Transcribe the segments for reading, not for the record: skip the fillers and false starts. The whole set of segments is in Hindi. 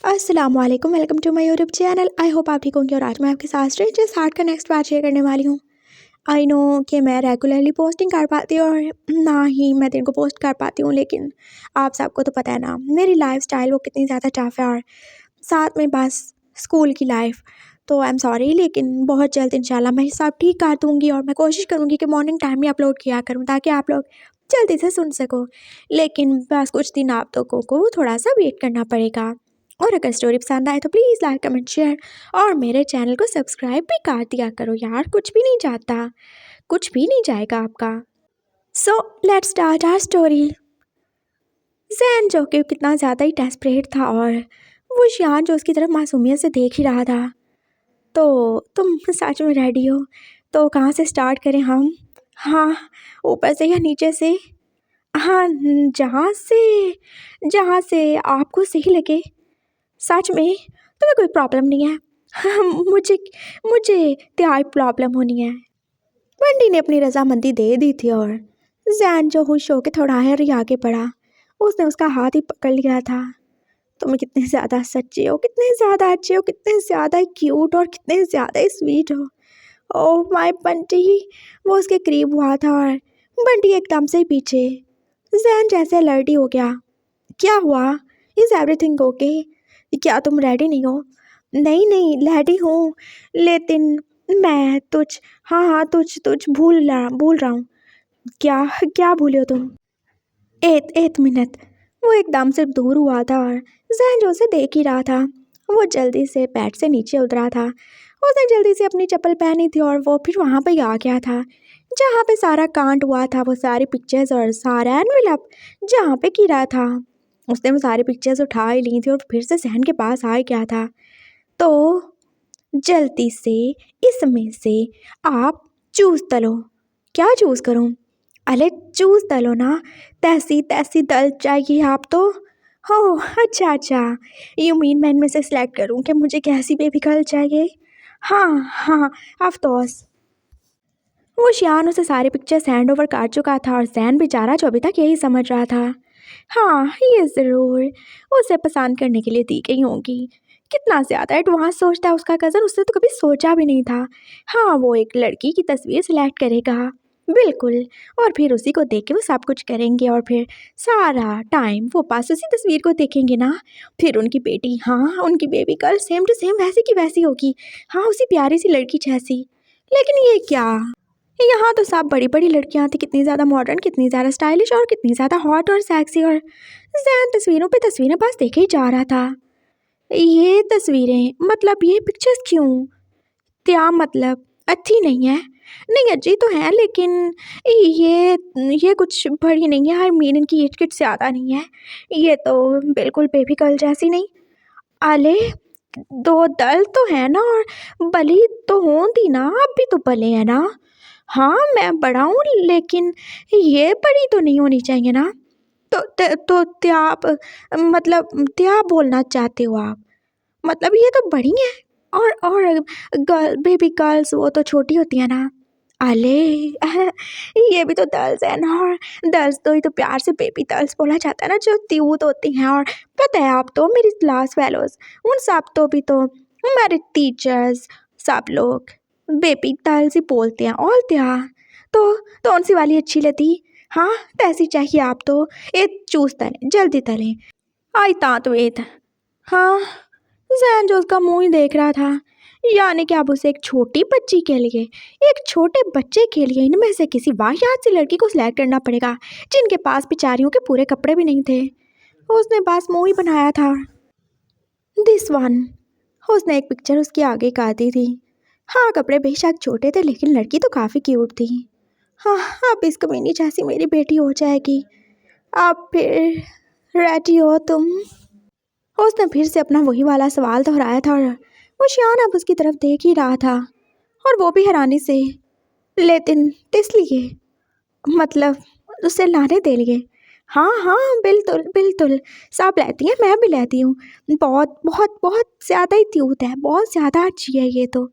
अस्सलामुअलैकुम, welcome to my YouTube channel. I hope आप ठीक होंगे और आज मैं आपके साथ स्ट्रेंजर्स हार्ट का नेक्स्ट पार्ट शेयर करने वाली हूँ। आई नो कि मैं रेगुलरली पोस्टिंग कर पाती हूँ और ना ही मैं दिन को पोस्ट कर पाती हूँ, लेकिन आप सबको तो पता है ना मेरी लाइफ स्टाइल वो कितनी ज़्यादा टफ है, और साथ में बस स्कूल की लाइफ। तो आई एम सॉरी, लेकिन बहुत जल्द इंशाल्लाह मैं सब ठीक कर दूँगी और मैं कोशिश करूँगी कि मॉर्निंग टाइम में अपलोड किया करूँ ताकि आप लोग जल्दी से सुन सको। लेकिन बस कुछ दिन आप लोगों को थोड़ा सा वेट करना पड़ेगा। और अगर स्टोरी पसंद आए तो प्लीज़ लाइक कमेंट शेयर और मेरे चैनल को सब्सक्राइब भी कर दिया करो यार, कुछ भी नहीं जाता, कुछ भी नहीं जाएगा आपका। So let's start our story. Jain जो कि कितना ज़्यादा ही डेस्परेट था और वो शियान जो उसकी तरफ मासूमियत से देख ही रहा था। तो तुम सच में रेडी हो? तो कहाँ से स्टार्ट करें हम? हाँ, ऊपर से या नीचे से? हाँ, जहाँ से आपको सही लगे। सच में तुम्हें कोई प्रॉब्लम नहीं है? हाँ, मुझे त्याई प्रॉब्लम होनी है। बंटी ने अपनी रजामंदी दे दी थी और जैन जो खुश होकर थोड़ा और ही आगे बढ़ा। उसने उसका हाथ ही पकड़ लिया था। तुम कितने ज़्यादा सच्चे हो, कितने ज़्यादा अच्छे हो, कितने ज़्यादा क्यूट और कितने ज़्यादा स्वीट हो। Oh my Bunty. वो उसके करीब हुआ था और बंटी एकदम से ही पीछे। जैन जैसे अलर्ट ही हो गया। क्या हुआ? Is everything okay? क्या तुम रेडी नहीं हो? नहीं नहीं, रेडी हूँ, लेकिन मैं हाँ हाँ तुझ भूल रहा हूँ। क्या क्या भूले हो तुम? एक एक मिनट। वो एकदम से दूर हुआ था और जहन जो उसे देख ही रहा था। वो जल्दी से बेड से नीचे उतरा था। उसने जल्दी से अपनी चप्पल पहनी थी और वो फिर वहाँ पे आ गया था जहाँ पे सारा कांड हुआ था। वो सारी पिक्चर्स और सारा एनवेलप जहाँ पे गिरा था, उसने वो सारी पिक्चर्स उठा ही ली थी और फिर से सहन के पास आ गया था। तो जल्दी से इसमें से आप चूज़ तलो। क्या चूज़ करूं? अरे चूज़ तलो ना। तैसी तैसी दल चाहिए आप तो? हो अच्छा अच्छा, यू मीन मैं इनमें से सिलेक्ट करूं कि मुझे कैसी बेबी गर्ल चाहिए? हाँ हाँ, ऑफ कोर्स। वो शियान उसे सारी पिक्चर्स हैंड ओवर कर चुका था और जैन बेचारा जो अभी तक यही समझ रहा था। हाँ, ये ज़रूर उसे पसंद करने के लिए दी गई होंगी। कितना ज़्यादा एडवांस सोचता है उसका कज़न, उसने तो कभी सोचा भी नहीं था। हाँ, वो एक लड़की की तस्वीर सिलेक्ट करेगा, बिल्कुल, और फिर उसी को देख के वो सब कुछ करेंगे और फिर सारा टाइम वो पास उसी तस्वीर को देखेंगे ना। फिर उनकी बेटी, हाँ उनकी baby girl same to same वैसी की वैसी होगी। हाँ, उसी प्यारी सी लड़की जैसी। लेकिन ये क्या, यहाँ तो सब बड़ी बड़ी लड़कियाँ थी, कितनी ज़्यादा मॉडर्न, कितनी ज़्यादा स्टाइलिश और कितनी ज़्यादा हॉट और सेक्सी। और जैन तस्वीरों पे तस्वीरें पास देखे ही जा रहा था। ये तस्वीरें मतलब ये पिक्चर्स क्यों? क्या मतलब अच्छी नहीं है? नहीं, अच्छी तो है, लेकिन ये कुछ बड़ी नहीं है। आई मीन इनकी एज किट ज़्यादा नहीं है। ये तो बिल्कुल बेबी गर्ल जैसी नहीं। अले, दो दल तो है ना, और बली तो होंगी ना, आप भी तो बले हैं ना। हाँ मैं बड़ा हूँ, लेकिन ये बड़ी तो नहीं होनी चाहिए ना। तो क्या आप मतलब क्या बोलना चाहते हो आप? मतलब ये तो बड़ी हैं, और बेबी गर्ल्स वो तो छोटी होती है ना। अले ये भी तो दर्ल्स है ना, और दर्ल्स तो ही तो प्यार से बेबी गर्ल्स बोला जाता है ना, जो त्यूत होती हैं। और पता है आप तो मेरी क्लास फेलोज उन सब तो भी तो हमारे टीचर्स सब लोग बेबी गर्ल्स ही बोलते हैं। और क्या, तो कौन सी वाली अच्छी लगती? हाँ, तैसी चाहिए आप तो। एक चूज तलें, जल्दी तलें। आई तात वेद। हाँ, जैन जो उसका मुंह ही देख रहा था। यानी कि अब उसे एक छोटी बच्ची के लिए, एक छोटे बच्चे के लिए इनमें से किसी वाहियात सी लड़की को सिलेक्ट करना पड़ेगा जिनके पास बेचारियों के पूरे कपड़े भी नहीं थे। उसने बस मुंह ही बनाया था। This one. उसने एक पिक्चर उसके आगे काटी थी। हाँ, कपड़े बेशक छोटे थे, लेकिन लड़की तो काफ़ी क्यूट थी। हाँ, अब इस कमीनी जैसी मेरी बेटी हो जाएगी। अब फिर रेडी हो तुम? उसने फिर से अपना वही वाला सवाल दोहराया था और वो शियान अब उसकी तरफ देख ही रहा था, और वो भी हैरानी से। लेकिन किस लिए? मतलब उसे लाने दे लिए? हाँ हाँ, बिल्कुल बिल्कुल, सब लेती हैं, मैं भी लेती हूँ। बहुत बहुत बहुत ज़्यादा ही क्यूट है, बहुत ज़्यादा अच्छी है ये तो।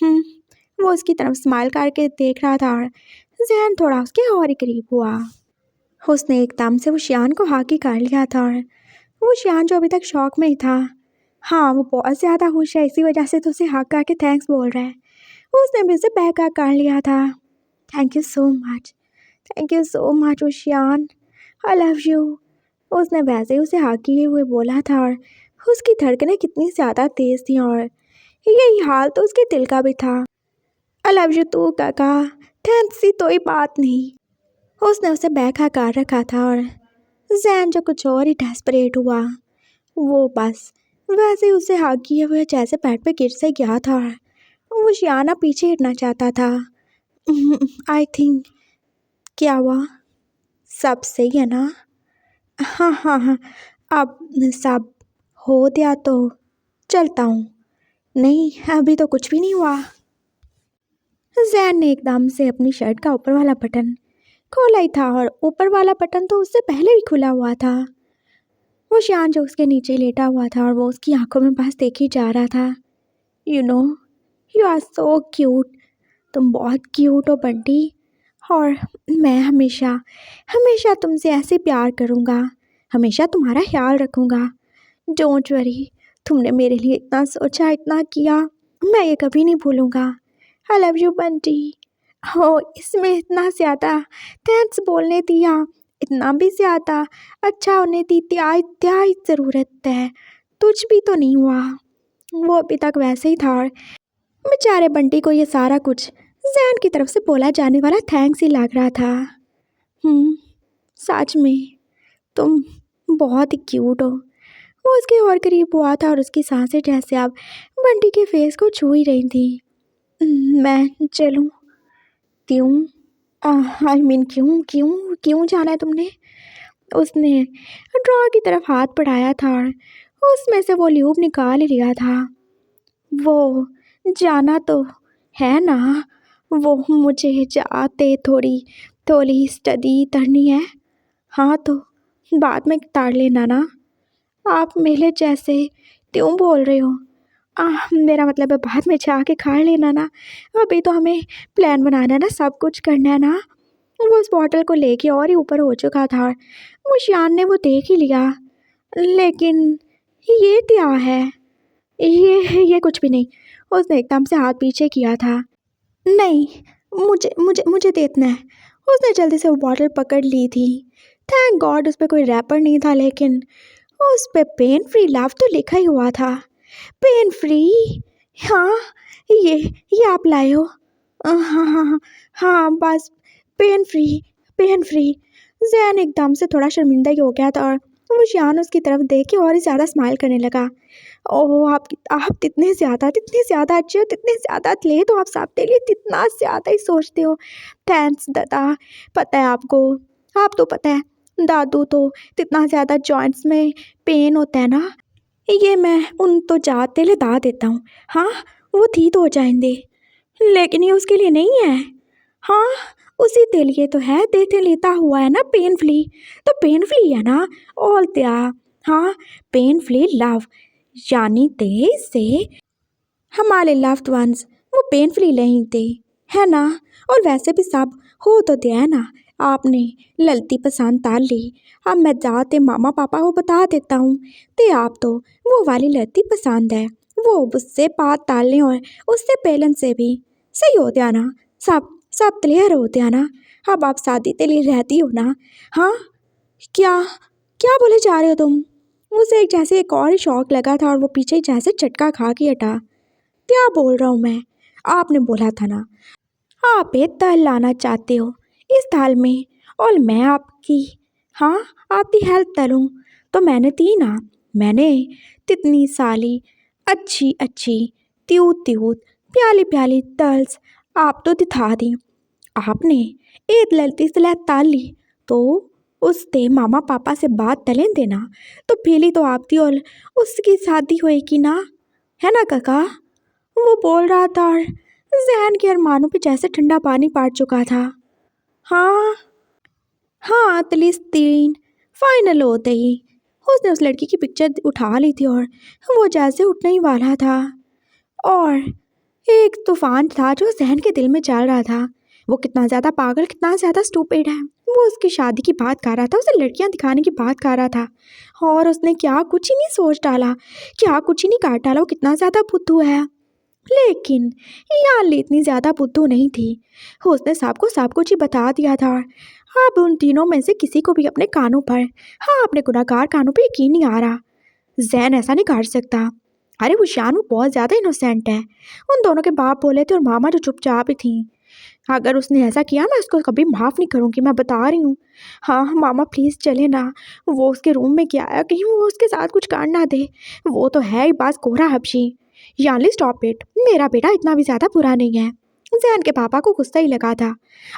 वो उसकी तरफ स्माइल करके देख रहा था और जहन थोड़ा उसके और ही करीब हुआ। उसने एकदम से वो शियान को हाकी कर लिया था और वो शियान जो अभी तक शौक में ही था, हाँ, वो बहुत ज़्यादा खुश है, इसी वजह से तो उसे हक करके थैंक्स बोल रहा है। उसने भी उसे बैक हक कर लिया था। Thank you so much, thank you so much Ushiyan, I love you. उसने वैसे ही उसे हक किए हुए बोला था और उसकी धड़कनें कितनी ज़्यादा तेज़ थीं और यही हाल तो उसके दिल का भी था। आई लव यू टू काका, थैंक्स की कोई बात नहीं। उसने उसे बैक हक कर रखा था और जैन जो कुछ और ही डेस्परेट हुआ, वो बस वैसे ही उसे हक किए हुए जैसे बेड पे गिर से गया था। वो शियाना पीछे हटना चाहता था। आई थिंक, क्या हुआ, सब सही है ना? हाँ हाँ हाँ, अब सब हो गया तो चलता हूँ। नहीं, अभी तो कुछ भी नहीं हुआ। जैन ने एकदम से अपनी शर्ट का ऊपर वाला बटन खोला ही था और ऊपर वाला बटन तो उससे पहले भी खुला हुआ था। वो शियान जो उसके नीचे लेटा हुआ था और वो उसकी आंखों में बस देखी जा रहा था। You know, you are so cute, तुम बहुत क्यूट हो बंटी, और मैं हमेशा हमेशा तुमसे ऐसे प्यार करूँगा, हमेशा तुम्हारा ख्याल रखूँगा। डोंट वरी, तुमने मेरे लिए इतना सोचा, इतना किया, मैं ये कभी नहीं भूलूँगा। I love you Bunty. हो, इसमें इतना ज़्यादा थैंक्स बोलने दिया, इतना भी ज़्यादा अच्छा होने दी, क्या ज़रूरत है, कुछ भी तो नहीं हुआ। वो अभी तक वैसे ही था और बेचारे बंटी को ये सारा कुछ जैन की तरफ से बोला जाने वाला थैंक्स ही लग रहा था। सच में तुम बहुत ही क्यूट हो। वो उसके और करीब हुआ था और उसकी सांसें जैसे अब बंटी के फेस को छू ही रही थी। मैं चलूँ? क्यों? आई मीन क्यों क्यों क्यों जाना है तुमने? उसने ड्रॉर की तरफ हाथ बढ़ाया था और उसमें से वो ल्यूब निकाल ही लिया था। वो जाना तो है ना, वो मुझे जाते थोड़ी थोड़ी स्टडी करनी है। हाँ तो बाद में तार लेना ना। आप मेले जैसे क्यों बोल रहे हो? मेरा मतलब है बाद में जाके खा लेना ना, अभी तो हमें प्लान बनाना है ना, सब कुछ करना है ना। वो उस बॉटल को लेके और ही ऊपर हो चुका था। मुशियान ने वो देख ही लिया, लेकिन ये क्या है? ये कुछ भी नहीं। उसने एकदम से हाथ पीछे किया था। नहीं, मुझे मुझे मुझे देना है। उसने जल्दी से वो बॉटल पकड़ ली थी। थैंक गॉड उस पर कोई रैपर नहीं था, लेकिन उस पे पेन फ्री लव तो लिखा ही हुआ था। Pain free? हाँ, ये आप लाए हो? हाँ हाँ हाँ हाँ, बस pain free, pain free. Jain एकदम से थोड़ा शर्मिंदा ही हो गया था और वो शियान उसकी तरफ देख के और ही ज़्यादा स्माइल करने लगा। ओह, आप इतने ज़्यादा अच्छे हो, इतने ज़्यादा थे, तो आप सबके लिए इतना ज़्यादा ही सोचते हो। थैंक्स दादा। पता है आपको, आप तो पता है दादू तो इतना ज़्यादा जॉइंट्स में पेन होता है ना, ये मैं उन तो जाते लगा देता हूँ। हाँ, वो ठीक हो जाएंगे, लेकिन ये उसके लिए नहीं है। हाँ, उसी के लिए तो है, देते लेता हुआ है ना पेनफुली, तो पेनफुली है ना ऑल त्या। हाँ, पेनफुली लव, यानी दे से हमारे लव्ड वंस वो पेनफुली नहीं थे, है ना। और वैसे भी सब हो तो दिया है ना, आपने ललती पसंद ताल ली। अब मैं जाते मामा पापा को बता देता हूँ, ते आप तो वो वाली ललती पसंद है, वो उससे बात ताल लें और उससे पेलन से भी सही हो दिया ना, सब सब क्लियर हो दिया ना। अब आप शादी के लिए रहती हो ना? हाँ, क्या क्या बोले जा रहे हो तुम? उसे एक जैसे एक और ही शौक लगा था और वो पीछे जैसे झटका खा के हटा। क्या बोल रहा हूँ मैं? आपने बोला था ना आप एक दाल लाना चाहते हो इस दाल में, और मैं आपकी, हाँ, आपकी हेल्प करूँ, तो मैंने दी ना। मैंने कितनी साली अच्छी अच्छी त्यूत त्यूत प्याली प्याली दाल्स आप तो दिखा दी। आपने एक लड़की से ताल ली तो उसके मामा पापा से बात तलें देना, तो पहली तो आपकी और उसकी शादी होएगी ना, है ना काका? वो बोल रहा था और जहन के अरमानों पे जैसे ठंडा पानी पड़ चुका था। हाँ हाँ, तिलिस्तीन फाइनल होते ही उसने उस लड़की की पिक्चर उठा ली थी और वो जैसे उठने ही वाला था, और एक तूफान था जो जहन के दिल में चल रहा था। वो कितना ज़्यादा पागल, कितना ज़्यादा स्टूपिड है, वो उसकी शादी की बात कर रहा था, उसे लड़कियां दिखाने की बात कर रहा था। और उसने क्या कुछ ही नहीं सोच डाला, क्या कुछ ही नहीं काट डाला। वो कितना ज़्यादा बुद्धू है। लेकिन याली इतनी ज़्यादा बुद्धू नहीं थी। उसने सबको सब कुछ ही बता दिया था। अब उन तीनों में से किसी को भी अपने कानों पर, हाँ अपने गुनाहगार कानों पर यकीन नहीं आ रहा। जैन ऐसा नहीं कर सकता। अरे वो शानू बहुत ज़्यादा इनोसेंट है। उन दोनों के बाप बोले थे और मामा जो चुपचाप ही थी। अगर उसने ऐसा किया मैं उसको कभी माफ़ नहीं करूँगी, मैं बता रही हूँ। हाँ मामा प्लीज़ चले ना। वो उसके रूम में क्या है, कहीं वो उसके साथ कुछ कर ना दे। वो तो है ही बास कोरा हबशी। यानी स्टॉप इट, मेरा बेटा इतना भी ज़्यादा बुरा नहीं है। जैन के पापा को गुस्सा ही लगा था।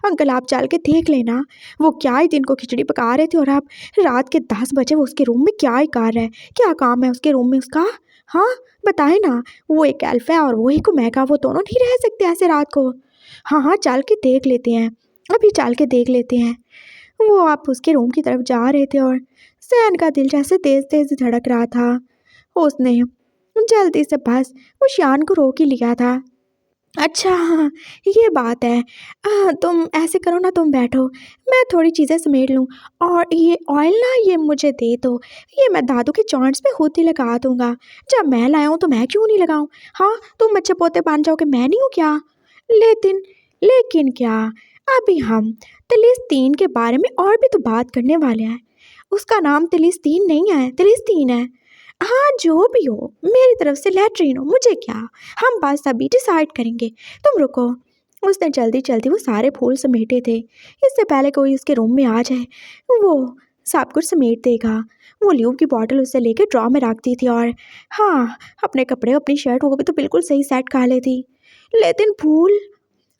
अंकल आप चल के देख लेना, वो क्या ही दिन को खिचड़ी पका रहे थे और अब रात के 10 बजे वो उसके रूम में क्या ही कर रहा है, क्या काम है उसके रूम में उसका। हाँ बताए ना। वो एक एल्फ है और वो एक ओमेगा, वो दोनों नहीं रह सकते ऐसे रात को। हाँ हाँ चल के देख लेते हैं, अभी चल के देख लेते हैं। वो आप उसके रूम की तरफ जा रहे थे और सैन का दिल जैसे तेज तेज धड़क रहा था। उसने जल्दी से बस वो शान को रोक ही लिया था। अच्छा हाँ ये बात है। तुम ऐसे करो ना, तुम बैठो, मैं थोड़ी चीज़ें समेट लूँ। और ये ऑयल ना ये मुझे दे दो, ये मैं दादू के जॉइंट्स पे खुद ही लगा दूंगा। जब मैं लाया हूँ तो मैं क्यों नहीं लगाऊँ। हाँ तुम बच्चे पोते बन जाओगे, मैं नहीं हूँ क्या। लेकिन लेकिन क्या, अभी हम तिलिस्तीन के बारे में और भी तो बात करने वाले हैं। उसका नाम तिलिस्तीन नहीं है, तिलिस्तीन है। हाँ जो भी हो, मेरी तरफ से लैट्रिन हो, मुझे क्या। हम बात सभी डिसाइड करेंगे, तुम रुको। उसने जल्दी जल्दी वो सारे फूल समेटे थे। इससे पहले कोई उसके रूम में आ जाए वो सब कुछ समेट देगा। वो ल्यूब की बॉटल उससे लेके ड्रॉ में रख दी थी और हाँ अपने कपड़े अपनी शर्ट वो भी तो बिल्कुल सही सेट कर ली थी। लेकिन फूल,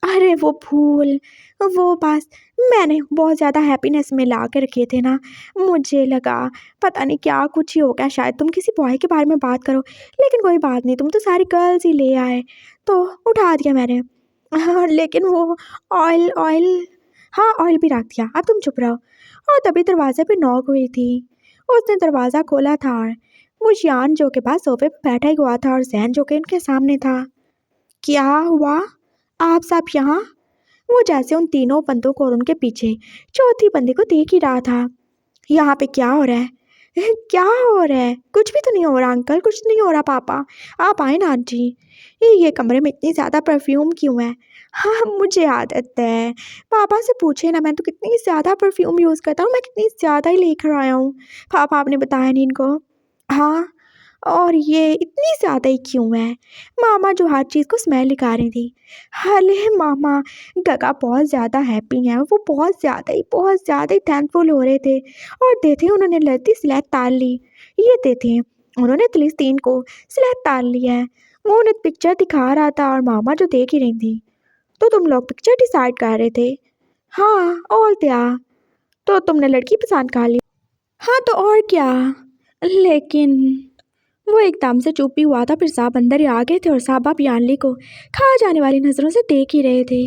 अरे वो फूल, वो बस मैंने बहुत ज़्यादा हैप्पीनेस में ला के रखे थे ना। मुझे लगा पता नहीं क्या कुछ ही हो गया, शायद तुम किसी बॉय के बारे में बात करो। लेकिन कोई बात नहीं, तुम तो सारी गर्ल्स ही ले आए तो उठा दिया मैंने। हाँ लेकिन वो ऑयल ऑयल, हाँ ऑयल भी रख दिया, अब तुम चुप रहो। और तभी दरवाजे पे नॉक हुई थी। उसने दरवाज़ा खोला था और वो शियान जो के पास सोफे पे बैठा ही हुआ था और जैन जो के उनके सामने था। क्या हुआ, आप सब यहाँ। वो जैसे उन तीनों बंदों को और उनके पीछे चौथी बंदे को देख ही रहा था। यहाँ पे क्या हो रहा है, क्या हो रहा है। कुछ भी तो नहीं हो रहा अंकल, कुछ नहीं हो रहा। पापा आप आए ना आंटी। ये कमरे में इतनी ज़्यादा परफ्यूम क्यों है। हाँ मुझे आदत है, पापा से पूछे ना, मैं तो कितनी ज़्यादा परफ्यूम यूज़ करता हूँ, मैं कितनी ज़्यादा ही लेकर आया हूँ। पापा आपने बताया नहीं इनको। हाँ और ये इतनी ज़्यादा ही क्यों है। मामा जो हर चीज़ को स्मेल निकाल रही थी। अरे मामा गगा बहुत ज़्यादा हैप्पी हैं, वो बहुत ज़्यादा ही थैंकफुल हो रहे थे। और देखे उन्होंने लड़ती स्लेट ताल ली। ये देखे उन्होंने फिलिस्तीन को स्लेट ताल लिया है। वो उन्हें पिक्चर दिखा रहा था और मामा जो देख ही रही थी। तो तुम लोग पिक्चर डिसाइड कर रहे थे। हाँ और क्या, तो तुमने लड़की पसंद कर ली। हाँ तो और क्या। लेकिन वो एकदम से चुप ही हुआ था। फिर साहब अंदर ही आ गए थे और साहब आप यानली को खा जाने वाली नज़रों से देख ही रहे थे।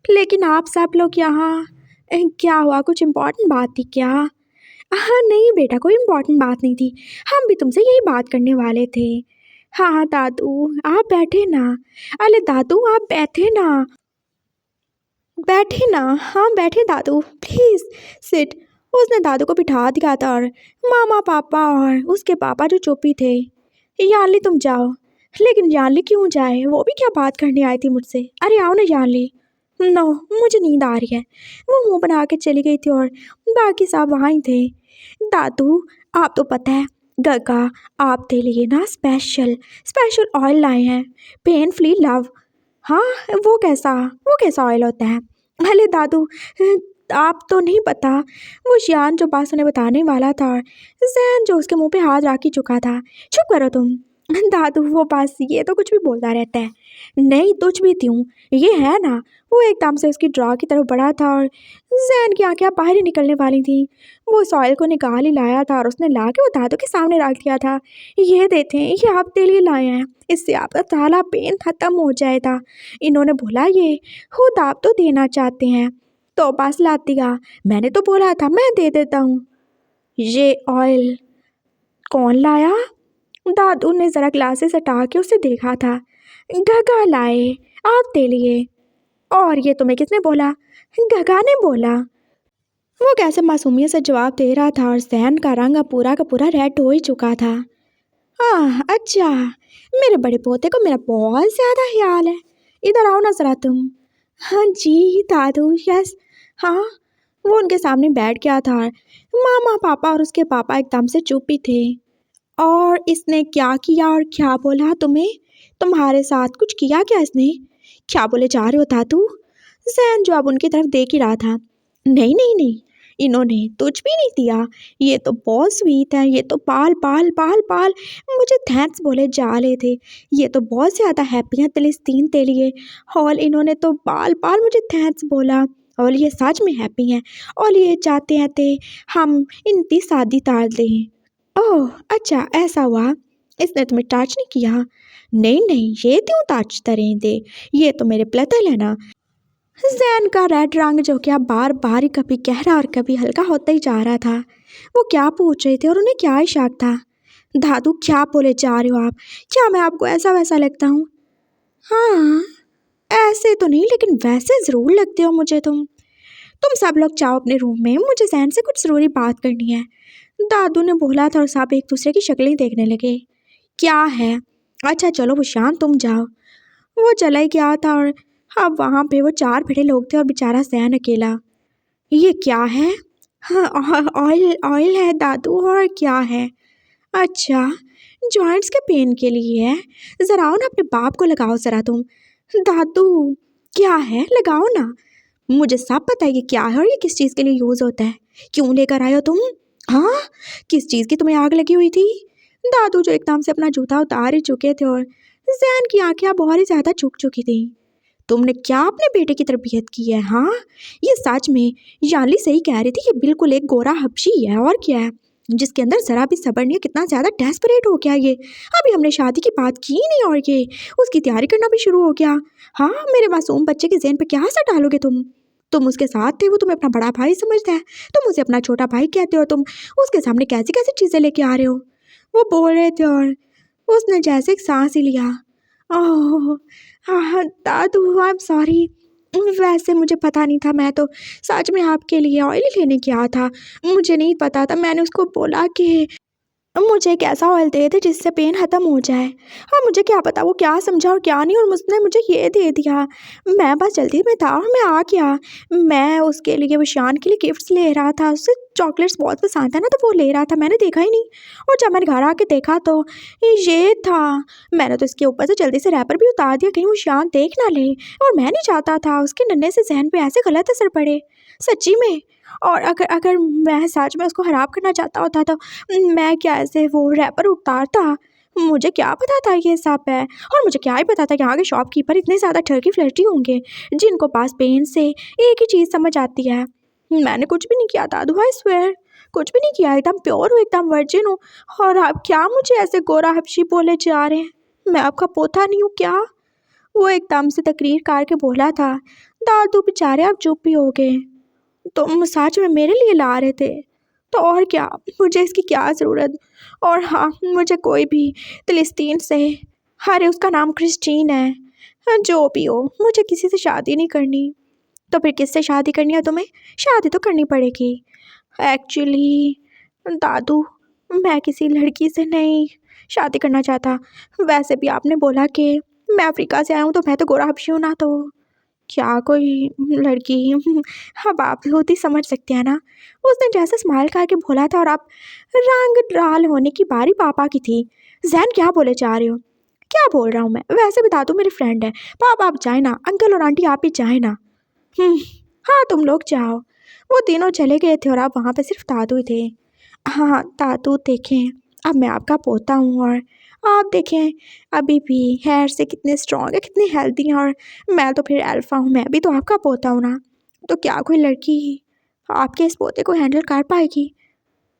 लेकिन आप सब लोग यहाँ, क्या हुआ, कुछ इम्पोर्टेंट बात थी क्या। हाँ नहीं बेटा कोई इम्पोर्टेंट बात नहीं थी, हम भी तुमसे यही बात करने वाले थे। हाँ हाँ दादू आप बैठे ना। अरे दादू आप बैठे ना, बैठे ना, हाँ बैठे दादू प्लीज़ सिट। उसने दादू को बिठा दिया था और मामा पापा और उसके पापा जो चुप ही थे। यानली तुम जाओ। लेकिन यानली क्यों जाए, वो भी क्या बात करने आई थी मुझसे। अरे आओ ना यानली। नो मुझे नींद आ रही है। वो मुंह बना के चली गई थी और बाकी सब वहाँ ही थे। दादू आप तो पता है गगा आपके लिए ना स्पेशल स्पेशल ऑयल लाए हैं, पेन फ्री लव। हाँ वो कैसा ऑयल होता है। अरे दादू आप तो नहीं पता। वो शियान जो बात उन्हें बताने वाला था, जैन जो उसके मुंह पे हाथ रख ही चुका था। चुप करो तुम। दादू वो बस ये तो कुछ भी बोलता रहता है। नहीं तुझ भी थी हूँ, ये है ना। वो एकदम से उसकी ड्रॉ की तरफ बढ़ा था और जैन की आंखें बाहर ही निकलने वाली थी। वो उस ऑयल को निकाल ही लाया था और उसने ला के वो दादू के सामने रख दिया था। ये देखें ये आप तेल ही लाए हैं, इससे आपका सारा पेन ख़त्म हो जाएगा। इन्होंने बोला ये खुद आप तो देना चाहते हैं तो बस ला दिया, मैंने तो बोला था मैं दे देता हूँ। ये ऑयल कौन लाया। दादू ने ज़रा ग्लासेस हटा के उसे देखा था। गगा लाए आप दे लिए। और ये तुम्हें किसने बोला। गगा ने बोला। वो कैसे मासूमियत से जवाब दे रहा था और जहन का रंग अब पूरा का पूरा रेड हो ही चुका था। अच्छा, मेरे बड़े पोते को मेरा बहुत ज़्यादा ख्याल है। इधर आओ ना ज़रा तुम। हाँ जी दादू, यस। हाँ, वो उनके सामने बैठ गया था। मामा पापा और उसके पापा एकदम से चुप ही थे। और इसने क्या किया और क्या बोला तुम्हें? तुम्हारे साथ कुछ किया क्या इसने? क्या बोले जा रहे हो दादू? जैन जो अब उनकी तरफ देख ही रहा था। नहीं नहीं नहीं, इन्होंने कुछ भी नहीं दिया। ये तो बहुत स्वीट है। ये तो पाल पाल पाल पाल मुझे थैंक्स बोले जा रहे थे। ये तो बहुत ज़्यादा हैप्पी हैं तिलिस्तीन के लिए। और इन्होंने तो पाल पाल मुझे थैंक्स बोला। और ये सच में हैप्पी हैं। और ये चाहते हैं थे हम इनकी शादी तार दें। ओह अच्छा, ऐसा हुआ। इसने तुम्हें टच नहीं किया? नहीं नहीं, ये क्यों टच करेंगे? ये तो मेरे प्लेटल है ना। जैन का रेड रंग जो कि अब बार बार ही कभी गहरा और कभी हल्का होता ही जा रहा था। वो क्या पूछ रहे थे और उन्हें क्या ही शक था? दादू क्या बोले जा रहे हो आप? क्या मैं आपको ऐसा वैसा लगता हूँ? हाँ, ऐसे तो नहीं, लेकिन वैसे ज़रूर लगते हो मुझे तुम सब लोग जाओ अपने रूम में, मुझे जैन से कुछ ज़रूरी बात करनी है। दादू ने बोला था और सब एक दूसरे की शक्लें देखने लगे। क्या है? अच्छा चलो बुशान तुम जाओ। वो चला ही गया था और अब वहाँ पे वो चार बड़े लोग थे और बेचारा जैन अकेला। ये क्या है? हाँ, ऑयल ऑयल है दादू। और क्या है? अच्छा, जॉइंट्स के पेन के लिए है। ज़रा आओ ना, अपने बाप को लगाओ ज़रा तुम। दादू क्या है, लगाओ ना। मुझे सब पता है ये क्या है और ये किस चीज़ के लिए यूज़ होता है। क्यों लेकर आए हो तुम? हाँ, किस चीज़ की तुम्हें आग लगी हुई थी? दादू जो एकदम से अपना जूता उतार ही चुके थे और जैन की आंखें अब बहुत ही ज़्यादा झुक चुकी थी। तुमने क्या अपने बेटे की तरबियत की है? हाँ, ये सच में याली सही कह रही थी। ये बिल्कुल एक गोरा हबशी है और क्या है, जिसके अंदर ज़रा भी सब्र नहीं है। कितना ज़्यादा डेस्परेट हो गया ये। अभी हमने शादी की बात की ही नहीं और ये उसकी तैयारी करना भी शुरू हो गया। हाँ, मेरे मासूम बच्चे के ज़हन पे क्या असर डालोगे तुम उसके साथ थे, वो तुम्हें अपना बड़ा भाई समझता है। तुम उसे अपना छोटा भाई कहते हो। तुम उसके सामने कैसी कैसी चीज़ें लेके आ रहे हो? वो बोल रहे थे और उसने जैसे एक सांस ही लिया। ओह हाँ दादू, आई एम सॉरी। वैसे मुझे पता नहीं था, मैं तो सच में आपके लिए ऑयल लेने गया था। मुझे नहीं पता था। मैंने उसको बोला कि मुझे एक ऐसा ऑयल दे दे जिससे पेन ख़त्म हो जाए। हाँ, मुझे क्या पता वो क्या समझा और क्या नहीं, और उसने मुझे ये दे दिया। मैं बस जल्दी में था और मैं आ गया। मैं उसके लिए, विशान के लिए गिफ्ट्स ले रहा था। उसे चॉकलेट्स बहुत पसंद है ना, तो वो ले रहा था। मैंने देखा ही नहीं, और जब मैंने घर आके देखा तो ये था। मैंने तो इसके ऊपर से जल्दी से रैपर भी उतार दिया, कहीं वो शान देख ना ले। और मैं नहीं चाहता था उसके नन्हे से जहन पे ऐसे गलत असर पड़े, सच्ची में। और अगर अगर मैं सच में उसको ख़राब करना चाहता होता तो मैं क्या ऐसे वो रैपर उतारता? मुझे क्या पता था ये सब है। और मुझे क्या ही पता था कि यहाँ के शॉपकीपर इतने ज़्यादा ठगी फ्लर्टी होंगे, जिनको पास पेन से एक ही चीज़ समझ आती है। मैंने कुछ भी नहीं किया दादू, आई स्वेयर। कुछ भी नहीं किया, एकदम प्योर हूँ, एकदम वर्जिन हूँ। और आप क्या मुझे ऐसे गोरा हबशी बोले जा रहे हैं? मैं आपका पोता नहीं हूँ क्या? वो एकदम से तकरीर करके बोला था। दादू बेचारे अब चुप ही हो गए। तुम सच में मेरे लिए ला रहे थे? तो और क्या, मुझे इसकी क्या ज़रूरत। और हाँ, मुझे कोई भी फ़िलिस्तीन से, अरे उसका नाम क्रिस्टीन है, हाँ, जो भी हो, मुझे किसी से शादी नहीं करनी। तो फिर किससे शादी करनी है तुम्हें? शादी तो करनी पड़ेगी। एक्चुअली दादू, मैं किसी लड़की से नहीं शादी करना चाहता। वैसे भी आपने बोला कि मैं अफ्रीका से आया हूँ, तो मैं तो गोरा हबशी हूँ ना, तो क्या कोई लड़की अब आप लोग ही समझ सकते हैं ना। उसने जैसे स्माइल करके बोला था और आप रंग लाल होने की बारी पापा की थी। जैन क्या बोले जा रहे हो? क्या बोल रहा हूँ मैं? वैसे बता दो, मेरी फ्रेंड है। पापा आप जाए ना, अंकल और आंटी आप ही जाए ना। हम्म, हाँ तुम लोग जाओ। वो तीनों चले गए थे और अब वहाँ पे सिर्फ दादू ही थे। हाँ दादू देखें, अब मैं आपका पोता हूँ और आप देखें अभी भी हेयर से कितने स्ट्रॉन्ग है, कितने हेल्दी हैं। और मैं तो फिर अल्फ़ा हूँ, मैं भी तो आपका पोता हूँ ना। तो क्या कोई लड़की आपके इस पोते को हैंडल कर पाएगी?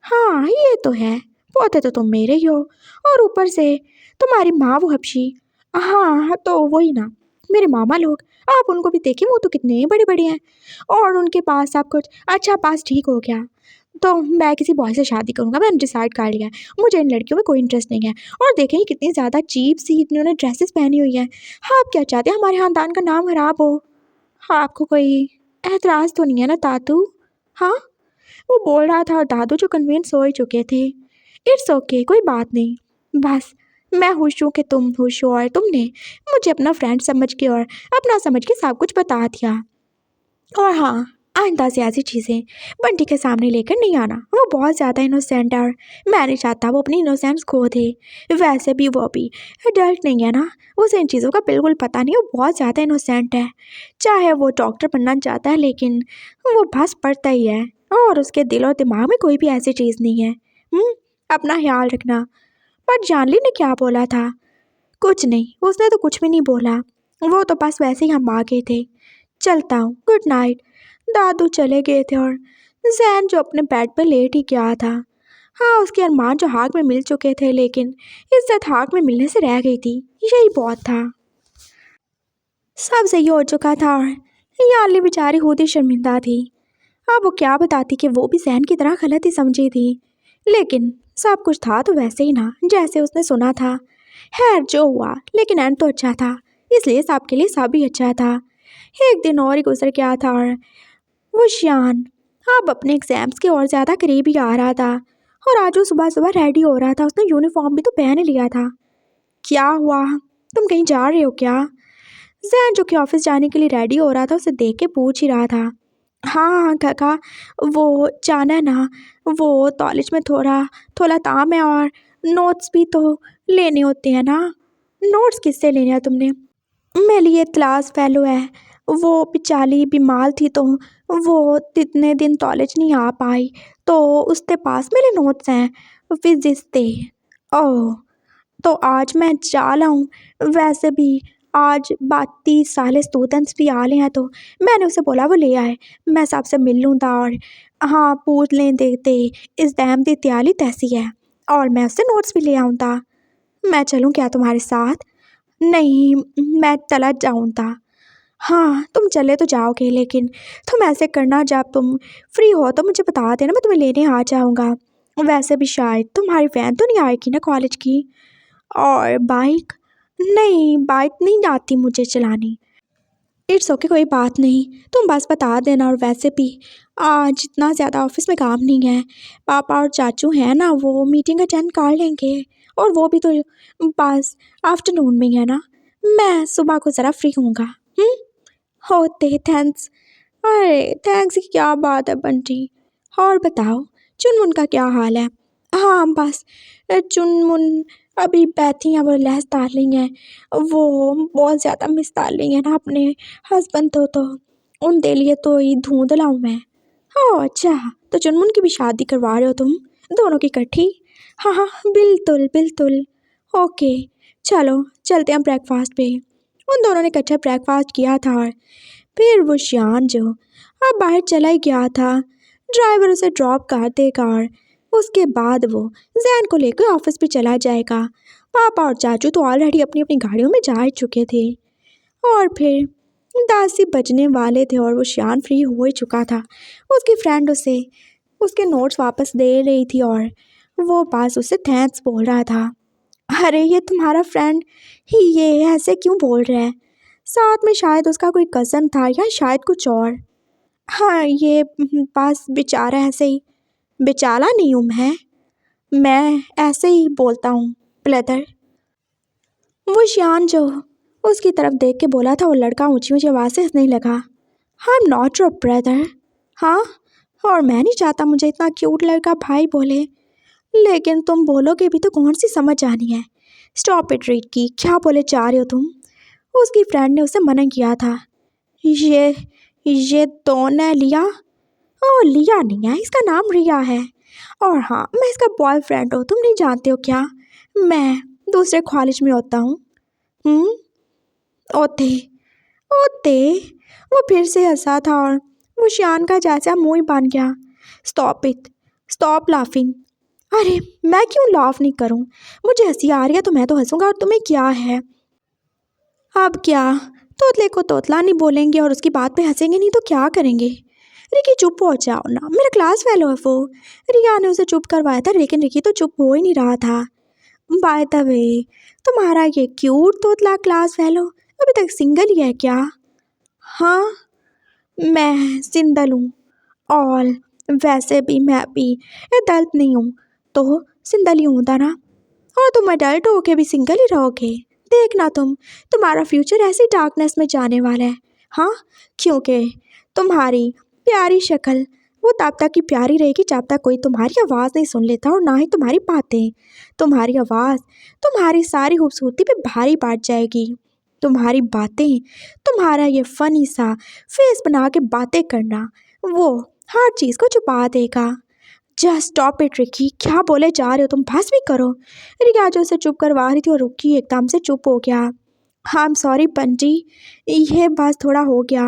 हाँ ये तो है, पोते तो तुम मेरे ही हो, और ऊपर से तुम्हारी माँ वो हबशी। हाँ तो वही ना, मेरे मामा लोग, आप उनको भी देखें, वो तो कितने बड़े बड़े हैं और उनके पास सब कुछ। अच्छा पास ठीक हो गया, तो मैं किसी बॉय से शादी करूँगा, मैंने डिसाइड कर लिया है। मुझे इन लड़कियों में कोई इंटरेस्ट नहीं है। और देखें ये कितनी ज़्यादा चीप सी इन्होंने ड्रेसेस पहनी हुई है। हाँ आप क्या चाहते हैं हमारे ख़ानदान का नाम ख़राब हो? हाँ आपको कोई एतराज़ तो नहीं है ना तातू? हाँ वो बोल रहा था और दादू जो कन्विंस हो ही चुके थे। इट्स ओके, कोई बात नहीं। बस मैं खुश हूँ कि तुम खुश हो और तुमने मुझे अपना फ्रेंड समझ के और अपना समझ के सब कुछ बता दिया। और हाँ, आइंदा से ऐसी चीज़ें बंटी के सामने लेकर नहीं आना। वो बहुत ज़्यादा इनोसेंट है और मैं नहीं चाहता वो अपनी इनोसेंस खो दे। वैसे भी वो भी एडल्ट नहीं है ना, उसे इन चीज़ों का बिल्कुल पता नहीं। वो बहुत ज़्यादा इनोसेंट है। चाहे वो डॉक्टर बनना चाहता है लेकिन वो बस पढ़ता ही है और उसके दिल और दिमाग में कोई भी ऐसी चीज़ नहीं है। अपना ख्याल रखना। पर जानली ने क्या बोला था? कुछ नहीं, उसने तो कुछ भी नहीं बोला। वो तो बस वैसे ही हम आ गए थे। चलता हूँ, गुड नाइट। दादू चले गए थे और जैन जो अपने बेड पर लेट ही गया था। हाँ, उसके अरमान जो हाथ में मिल चुके थे लेकिन इज्जत हाथ में मिलने से रह गई थी, यही बहुत था। सब सही हो चुका था और याली बेचारी खुद ही शर्मिंदा थी। अब वो क्या बताती कि वो भी जैन की तरह गलत ही समझी थी, लेकिन सब कुछ था तो वैसे ही ना जैसे उसने सुना था। खैर जो हुआ, लेकिन एंड तो अच्छा था, इसलिए सबके लिए सब ही अच्छा था। एक दिन और ही गुजर गया था और वो शियान अब अपने एग्जाम्स के और ज़्यादा करीब ही आ रहा था। और आज वो सुबह सुबह रेडी हो रहा था। उसने यूनिफॉर्म भी तो पहन ही लिया था। क्या हुआ, तुम कहीं जा रहे हो क्या? जैन जो कि ऑफिस जाने के लिए रेडी हो रहा था उसे देख के पूछ ही रहा था। हाँ हाँ काका, वो जाना है ना, वो कॉलेज में थोड़ा थोड़ा काम है और नोट्स भी तो लेने होते हैं ना। नोट्स किससे लेने हैं तुमने? मेरी ये क्लास फेलो है, वो बेचारी बीमार थी तो वो इतने दिन कॉलेज नहीं आ पाई, तो उसके पास मेरे नोट्स हैं फिजिक्स के। ओह, तो आज मैं जा रहा हूँ। वैसे भी आज बाकी साले स्टूडेंट्स भी आ रहे हैं तो मैंने उसे बोला वो ले आए, मैं सबसे मिल लूँ था और हाँ पूछ लें देते इस डैम की तैयारी कैसी है, और मैं उससे नोट्स भी ले आऊँ था। मैं चलूँ क्या तुम्हारे साथ? नहीं, मैं चला जाऊँ था। हाँ तुम चले तो जाओगे, लेकिन तुम ऐसे करना जब तुम फ्री हो तो मुझे बता देना, मैं तुम्हें लेने आ जाऊँगा। वैसे भी शायद तुम्हारी वैन तो नहीं आएगी ना कॉलेज की। और बाइक? नहीं, बाइक नहीं आती मुझे चलानी। इट्स ओके, कोई बात नहीं, तुम बस बता देना। और वैसे भी आज इतना ज़्यादा ऑफिस में काम नहीं है। पापा और चाचू हैं ना, वो मीटिंग अटेंड कर लेंगे और वो भी तो बस आफ्टरनून में ही है ना। मैं सुबह को ज़रा फ्री होऊंगा। होते थैंक्स। अरे थैंक्स की क्या बात है बंटी। और बताओ चुनमुन का क्या हाल है? हाँ बस चुनमुन अभी बैठी हैं, वो लेस डार्लिंग है। वो बहुत ज़्यादा मिस डार्लिंग है ना अपने हस्बैंड तो उनके लिए तो ये ढूंढ लाऊँ मैं। ओह अच्छा, तो चुनमुन की भी शादी करवा रहे हो तुम दोनों की इकट्ठी? हाँ हाँ बिल्कुल बिल्कुल। ओके, चलो चलते हैं ब्रेकफास्ट पे। उन दोनों ने इकट्ठा ब्रेकफास्ट किया था और फिर वो शियान जो अब बाहर चला ही गया था। ड्राइवर उसे ड्रॉप कर देगा और उसके बाद वो जैन को लेकर ऑफिस भी चला जाएगा। पापा और चाचू तो ऑलरेडी अपनी अपनी गाड़ियों में जा चुके थे और फिर 10 ही बजने वाले थे और वो शियान फ्री हो ही चुका था। उसकी फ्रेंड उसे उसके नोट्स वापस दे रही थी और वो बस उसे थैंक्स बोल रहा था। अरे ये तुम्हारा फ्रेंड ही ये ऐसे क्यों बोल रहा है? साथ में शायद उसका कोई कज़न था या शायद कुछ और। हाँ ये बस बेचारा ऐसे ही। बेचारा नहीं हूँ मैं ऐसे ही बोलता हूँ ब्रदर। वो शियान जो उसकी तरफ देख के बोला था, वो लड़का ऊंची ऊंची आवाज़ से हंसने लगा। I am not your brother. हाँ, और मैं नहीं चाहता मुझे इतना क्यूट लड़का भाई बोले, लेकिन तुम बोलोगे भी तो कौन सी समझ आनी है। स्टॉप इट रीड की, क्या बोले जा रहे हो तुम? उसकी फ्रेंड ने उसे मना किया था। ये तो ने लिया? ओह लिया नहीं है, इसका नाम रिया है। और हाँ मैं इसका बॉयफ्रेंड हूँ, तुम नहीं जानते हो क्या? मैं दूसरे कॉलेज में होता हूँ। ओते ओते। वो फिर से हंसा था और वो शियान का जैसा मुंह ही बन गया। Stop it, stop laughing. अरे मैं क्यों लाफ नहीं करूँ? मुझे हंसी आ रही है तो मैं तो हंसूंगा, और तुम्हें क्या है? अब क्या, तोतले को तोतला नहीं बोलेंगे और उसकी बात पे हंसेंगे नहीं तो क्या करेंगे? रिकी चुप हो जाओ ना, मेरा क्लास फेलो है वो। रिया ने उसे चुप करवाया था लेकिन रिकी तो चुप हो ही नहीं रहा था। बाय द वे, तुम्हारा ये क्यूट तोतला क्लास फेलो अभी तक सिंगल ही है क्या? हाँ मैं सिंगल हूँ। और वैसे भी मैं भी अडल्ट नहीं हूँ, तो सिंगल ही हूँ ना। और तुम अडल्ट होके भी सिंगल ही रहोगे? देखना तुम्हारा फ्यूचर ऐसी डार्कनेस में जाने वाला है। हाँ, क्योंकि तुम्हारी प्यारी शक्ल वो तब तक ही प्यारी रहेगी जब तक कोई तुम्हारी आवाज़ नहीं सुन लेता, और ना ही तुम्हारी बातें। तुम्हारी आवाज़ तुम्हारी सारी खूबसूरती पे भारी पड़ जाएगी। तुम्हारी बातें, तुम्हारा ये फनी सा फेस बना के बातें करना, वो हर चीज़ को छुपा देगा। जस्ट स्टॉप इट रिकी, क्या बोले जा रहे हो तुम? बस भी करो। रिया जो उसे चुप करवा रही थी और रुकी एकदम से चुप हो गया। हाँ, आई एम सॉरी बंटी, ये बस थोड़ा हो गया।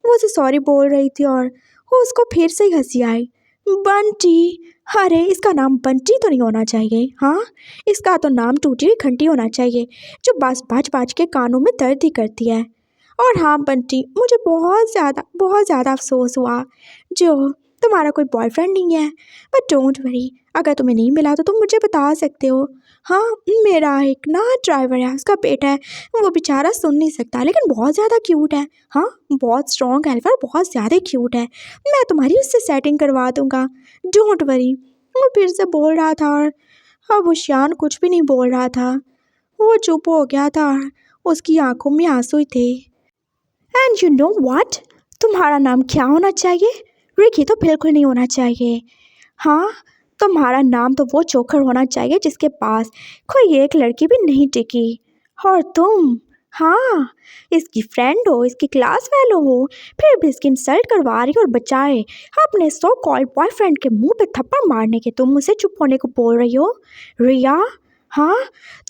वो उसे सॉरी बोल रही थी और वो उसको फिर से ही हंसी आई। बंटी? अरे इसका नाम बंटी तो नहीं होना चाहिए। हाँ, इसका तो नाम टूटी हुई घंटी होना चाहिए, जो बस बाज बाज के कानों में दर्द ही करती है। और हाँ बंटी, मुझे बहुत ज़्यादा अफसोस हुआ जो तुम्हारा कोई बॉयफ्रेंड नहीं है। बट डोंट वरी, अगर तुम्हें नहीं मिला तो तुम मुझे बता सकते हो। हाँ, मेरा एक ना ड्राइवर है, उसका बेटा है, वो बेचारा सुन नहीं सकता लेकिन बहुत ज़्यादा क्यूट है। हाँ, बहुत स्ट्रॉन्ग है और बहुत ज़्यादा क्यूट है। मैं तुम्हारी उससे सेटिंग करवा दूँगा, डोंट वरी। वो फिर से बोल रहा था और अब उशियान कुछ भी नहीं बोल रहा था। वो चुप हो गया था, उसकी आंखों में आंसू थे। एंड यू नो व्हाट, तुम्हारा नाम क्या होना चाहिए? रिकी तो बिल्कुल नहीं होना चाहिए। हाँ, तुम्हारा नाम तो वो चोकर होना चाहिए जिसके पास कोई एक लड़की भी नहीं टिकी। और तुम, हाँ, इसकी फ्रेंड हो, इसकी क्लास फेलो हो, फिर भी इसकी इंसल्ट करवा रही हो, और बचाए अपने सो कॉल्ड बॉयफ्रेंड के मुंह पे थप्पड़ मारने के तुम उसे चुप होने को बोल रही हो। रिया, हाँ,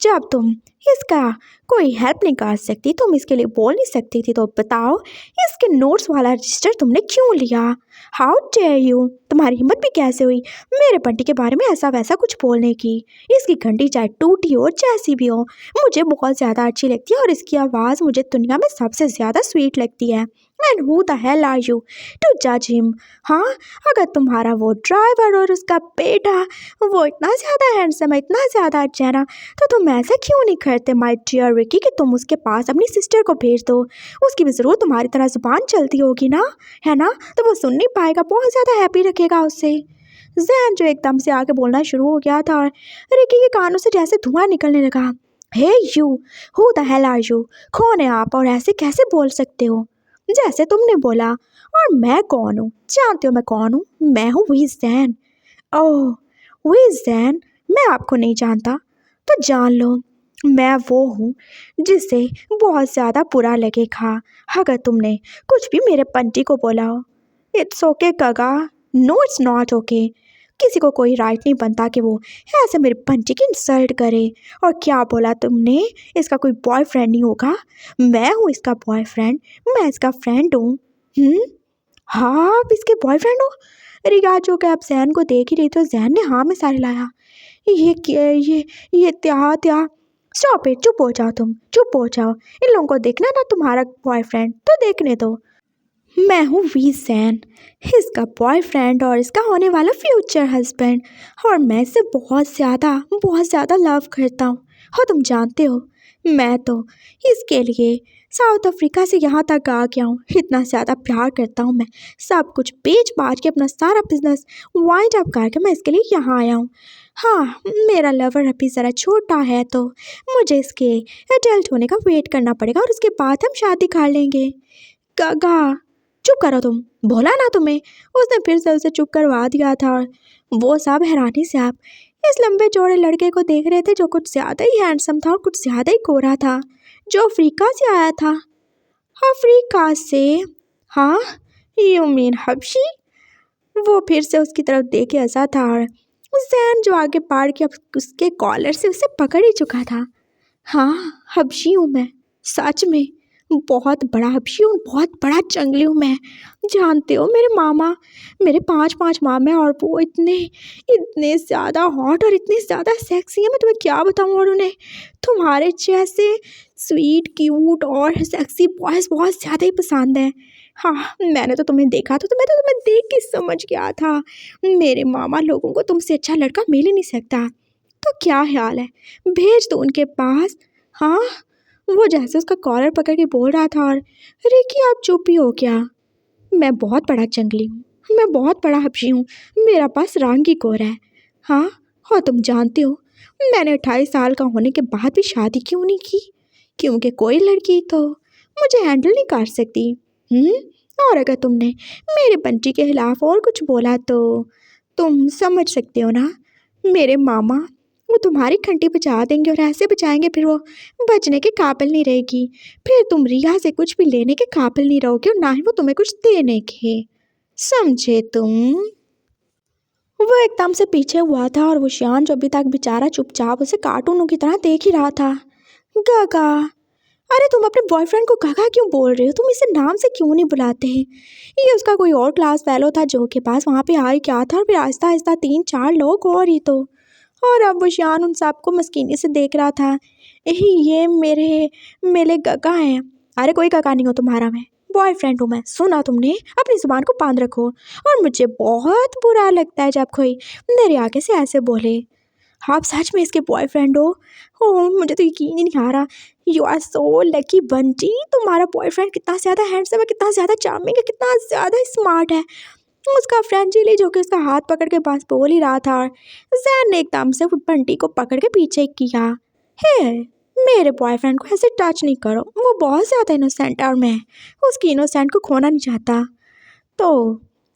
जब तुम इसका कोई हेल्प नहीं कर सकती, तुम इसके लिए बोल नहीं सकती थी, तो बताओ इसके नोट्स वाला रजिस्टर तुमने क्यों लिया? हाउ डेयर यू, तुम्हारी हिम्मत भी कैसे हुई मेरे बंटी के बारे में ऐसा वैसा कुछ बोलने की? इसकी घंटी चाहे टूटी हो जैसी भी हो, मुझे बहुत ज़्यादा अच्छी लगती है और इसकी आवाज़ मुझे दुनिया में सबसे ज़्यादा स्वीट लगती है। And who the hell are you to जज हिम? हाँ, अगर तुम्हारा वो ड्राइवर और उसका बेटा वो इतना ज़्यादा हैंडसम है, इतना ज़्यादा अच्छा है ना, तो तुम ऐसा क्यों नहीं करते माय डियर रिकी कि तुम उसके पास अपनी सिस्टर को भेज दो। उसकी भी ज़रूर तुम्हारी तरह ज़ुबान चलती होगी ना, है ना? तो वो सुन नहीं पाएगा, बहुत ज़्यादा हैप्पी रखेगा उससे। जैन जो एकदम से आके बोलना शुरू हो गया था और रिकी के कानों से जैसे धुआं निकलने लगा। Hey you, who the hell are you? कौन है आप और ऐसे कैसे बोल सकते हो जैसे तुमने बोला? और मैं कौन हूँ? जानते हो मैं कौन हूँ? मैं हूँ वही जैन। ओह, वही जैन? मैं आपको नहीं जानता, तो जान लो, मैं वो हूँ जिसे बहुत ज़्यादा बुरा लगेगा अगर तुमने कुछ भी मेरे बंटी को बोला हो। इट्स ओके काका, नो इट्स नॉट ओके। किसी को कोई राइट नहीं बनता कि वो ऐसे मेरे बंटी की इंसल्ट करे। और क्या बोला तुमने? इसका कोई बॉयफ्रेंड नहीं होगा? मैं हूँ इसका बॉयफ्रेंड, मैं इसका फ्रेंड हूँ। हाँ, आप इसके बॉयफ्रेंड हो? रिया जो कि आप जैन को देख ही रही थी, जैन ने हाँ में सारे लाया। ये क्या, ये त्या त्या स्टॉप इट, चुप हो जाओ, तुम चुप हो जाओ। इन लोगों को देखना ना तुम्हारा बॉयफ्रेंड, तो देखने दो। मैं हूँ वी जैन, इसका बॉयफ्रेंड और इसका होने वाला फ्यूचर हस्बैंड, और मैं इसे बहुत ज़्यादा लव करता हूँ। और तुम जानते हो, मैं तो इसके लिए साउथ अफ्रीका से यहाँ तक आ गया हूँ। इतना ज़्यादा प्यार करता हूँ मैं, सब कुछ बेच बाच के अपना सारा बिजनेस वाइंड अप करके मैं इसके लिए यहाँ आया हूँ। हाँ, मेरा लवर अभी ज़रा छोटा है, तो मुझे इसके एडल्ट होने का वेट करना पड़ेगा और उसके बाद हम शादी कर लेंगे। गागा, चुप करो तुम, बोला ना तुम्हें। उसने फिर से उसे चुप करवा दिया था और वो सब हैरानी से आप इस लंबे चौड़े लड़के को देख रहे थे जो कुछ ज़्यादा ही हैंडसम था और कुछ ज़्यादा ही गोरा था, जो अफ्रीका से आया था। अफ्रीका से? हाँ, यू मीन हबशी? वो फिर से उसकी तरफ देखे हंसा था और जैन जो आगे बढ़ के अब उसके कॉलर से उसे पकड़ ही चुका था। हाँ, हबशी हूँ मैं, सच में बहुत बड़ा हबशी हूँ, बहुत बड़ा जंगली हूँ मैं। जानते हो मेरे मामा, मेरे 5 मामे, और वो इतने इतने ज़्यादा हॉट और इतने ज़्यादा सेक्सी हैं, मैं तुम्हें क्या बताऊँ। और उन्हें तुम्हारे जैसे स्वीट क्यूट और सेक्सी बॉयज़ बहुत ज़्यादा ही पसंद हैं। हाँ, मैंने तो तुम्हें देखा था, तो मैं तो तुम्हें देख के समझ गया था, मेरे मामा लोगों को तुमसे अच्छा लड़का मिल ही नहीं सकता। तो क्या ख्याल है, भेज दो उनके पास? हाँ, वो जैसे उसका कॉलर पकड़ के बोल रहा था और रिकी आप चुप ही हो क्या? मैं बहुत बड़ा जंगली हूँ, मैं बहुत बड़ा हबशी हूँ, मेरा पास रंग की कोर है। हाँ, और तुम जानते हो मैंने 28 साल का होने के बाद भी शादी क्यों नहीं की? क्योंकि कोई लड़की तो मुझे हैंडल नहीं कर सकती। और अगर तुमने मेरे बंटी के खिलाफ और कुछ बोला तो तुम समझ सकते हो ना, मेरे मामा वो तुम्हारी घंटी बजा देंगे और ऐसे बजाएंगे फिर वो बचने के काबिल नहीं रहेगी। फिर तुम रिया से कुछ भी लेने के काबिल नहीं रहोगे और ना ही वो तुम्हें कुछ देने के, समझे तुम? वो एकदम से पीछे हुआ था और वो श्यान जो अभी तक बेचारा चुपचाप उसे कार्टूनों की तरह देख ही रहा था। गागा, अरे तुम अपने बॉयफ्रेंड को गागा क्यों बोल रहे हो? तुम इसे नाम से क्यों नहीं बुलाते हैं? ये उसका कोई और क्लास फेलो था जो के पास वहाँ पे आ क्या था, और फिर आहिस्ता आहिस्ता 3-4 लोग और ही तो। और अब वो श्यान उन सबको मस्कीनी से देख रहा था। ये मेरे मेरे गगा हैं। अरे कोई गगा नहीं हो तुम्हारा, मैं बॉयफ्रेंड हूँ। मैं सुना तुमने, अपनी जुबान को बांध रखो। और मुझे बहुत बुरा लगता है जब कोई मेरे आगे से ऐसे बोले। आप सच में इसके बॉयफ्रेंड हो? ओह, मुझे तो यकीन ही नहीं आ रहा। You are so lucky Bunty, तुम्हारा बॉयफ्रेंड कितना ज़्यादा हैंडसम है, कितना ज़्यादा चार्मिंग है, कितना ज़्यादा स्मार्ट है। उसका फ्रेंड जिली जो कि उसका हाथ पकड़ के पास बोल ही रहा था, जैन ने एकदम से बंटी को पकड़ के पीछे किया। हे, मेरे बॉयफ्रेंड को ऐसे टच नहीं करो, वो बहुत ज़्यादा इनोसेंट है और मैं उसकी इनोसेंट को खोना नहीं चाहता। तो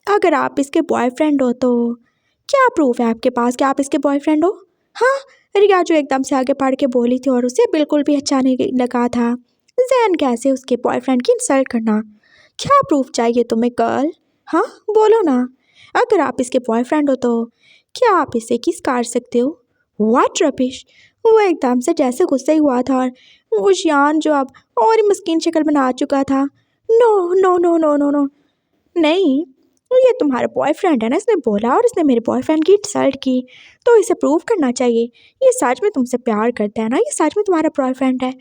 अगर आप इसके बॉयफ्रेंड हो तो क्या प्रूफ है आपके पास कि आप इसके बॉयफ्रेंड हो? हाँ, रिया जो एकदम से आगे बढ़ के बोली थी और उसे बिल्कुल भी अच्छा नहीं लगा था। जैन कैसे उसके बॉयफ्रेंड की इंसल्ट करना? क्या प्रूफ चाहिए तुम्हें गर्ल? हाँ बोलो ना। अगर आप इसके बॉयफ्रेंड हो तो क्या आप इसे किस कर सकते हो? What rubbish. वो एकदम से जैसे गुस्से हुआ था और वो शियान जो अब और ही मस्कीन शक्ल बना चुका था। No no no no no no, नहीं, ये तुम्हारा बॉयफ्रेंड है ना, इसने बोला और इसने मेरे बॉयफ्रेंड की इंसल्ट की, तो इसे प्रूव करना चाहिए। ये सच में तुमसे प्यार करता है ना, ये सच में तुम्हारा बॉयफ्रेंड है।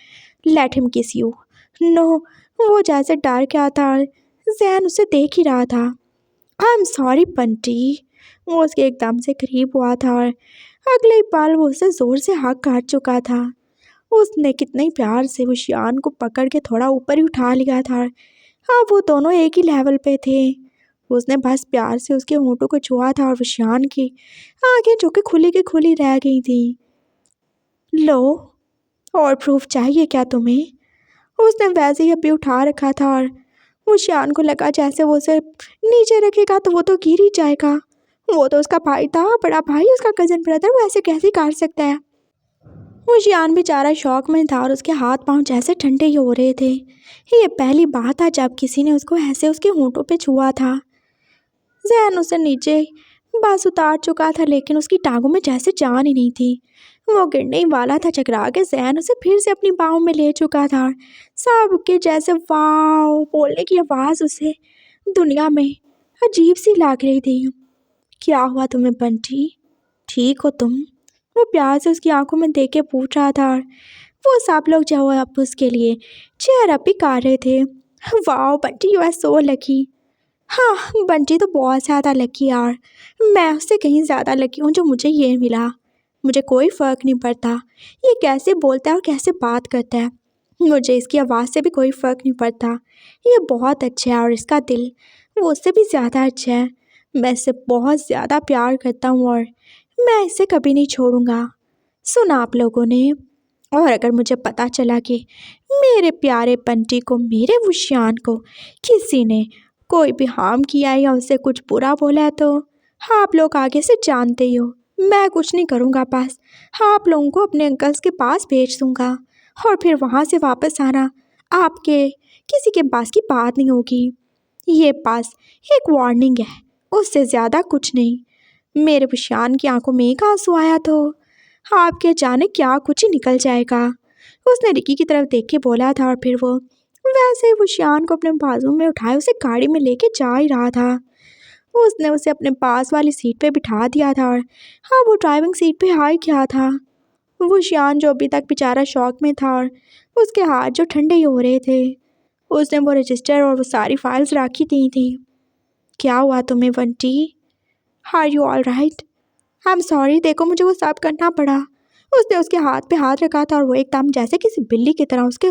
लेट हिम किस यू। नो, वो जैसे डर गया था, जैन उसे देख ही रहा था। आई एम सॉरी बंटी। वो उसके एकदम से करीब हुआ था और अगले ही पल वो उसे ज़ोर से हक काट चुका था। उसने कितने ही प्यार से वो शियान को पकड़ के थोड़ा ऊपर ही उठा लिया था। हाँ, वो दोनों एक ही लेवल पे थे। उसने बस प्यार से उसके होंठों को छुआ था और वो शियान की आंखें जो कि खुली की खुली रह गई थी। लो, और प्रूफ चाहिए क्या तुम्हें? उसने वैसे ही अभी उठा रखा था और वो शियान को लगा जैसे वो उसे नीचे रखेगा तो वो तो गिर ही जाएगा। वो तो उसका भाई था, बड़ा भाई, उसका कज़न ब्रदर, वो ऐसे कैसे कर सकता है? वो शियान बेचारा शौक में था और उसके हाथ पांव जैसे ठंडे ही हो रहे थे। ये पहली बात था जब किसी ने उसको ऐसे उसके होंठों पे छुआ था। जैन उसे नीचे बस उतार चुका था लेकिन उसकी टांगों में जैसे जान ही नहीं थी। वो गिरने ही वाला था, चकरा के जैन उसे फिर से अपनी बाहों में ले चुका था। सबके जैसे वाव बोलने की आवाज़ उसे दुनिया में अजीब सी लग रही थी। क्या हुआ तुम्हें बंटी, ठीक हो तुम? वो प्यार से उसकी आंखों में देख के पूछ रहा था और वो सब लोग जो अब उसके लिए चेयर अप भी कर रहे थे। वाह Bunty, you are so lucky. हाँ, बंटी तो बहुत ज़्यादा लकी यार। मैं उससे कहीं ज़्यादा लकी हूँ जो मुझे ये मिला। मुझे कोई फ़र्क नहीं पड़ता ये कैसे बोलता है और कैसे बात करता है, मुझे इसकी आवाज़ से भी कोई फ़र्क नहीं पड़ता। ये बहुत अच्छा है और इसका दिल वो उससे भी ज़्यादा अच्छा है। मैं इससे बहुत ज़्यादा प्यार करता हूँ और मैं इसे कभी नहीं छोड़ूंगा। सुना आप लोगों ने? और अगर मुझे पता चला कि मेरे प्यारे बंटी को, मेरे वुशियान को किसी ने कोई भी हार्म किया है या उसे कुछ बुरा बोला है तो आप लोग आगे से जानते ही हो मैं कुछ नहीं करूँगा। बस आप लोगों को अपने अंकल्स के पास भेज दूँगा और फिर वहाँ से वापस आना आपके किसी के पास की बात नहीं होगी। ये पास एक वार्निंग है, उससे ज़्यादा कुछ नहीं। मेरे वुशियान की आंखों में एक आंसू आया तो आपके जाने क्या कुछ ही निकल जाएगा। उसने रिकी की तरफ देख के बोला था और फिर वो वैसे ही वुशियान को अपने बाजू में उठाए उसे गाड़ी में लेके जा ही रहा था। उसने उसे अपने पास वाली सीट पे बिठा दिया था और हाँ, वो ड्राइविंग सीट पे आ ही गया था। वुशियान जो अभी तक बेचारा शौक में था और उसके हाथ जो ठंडे ही हो रहे थे, उसने वो रजिस्टर और वो सारी फाइल्स रखी दी थी। क्या हुआ तुम्हें Bunty? Are you all right? I am sorry, देखो मुझे वो सब करना पड़ा। उसने उसके हाथ पे हाथ रखा था और वो एकदम जैसे किसी बिल्ली की तरह उसके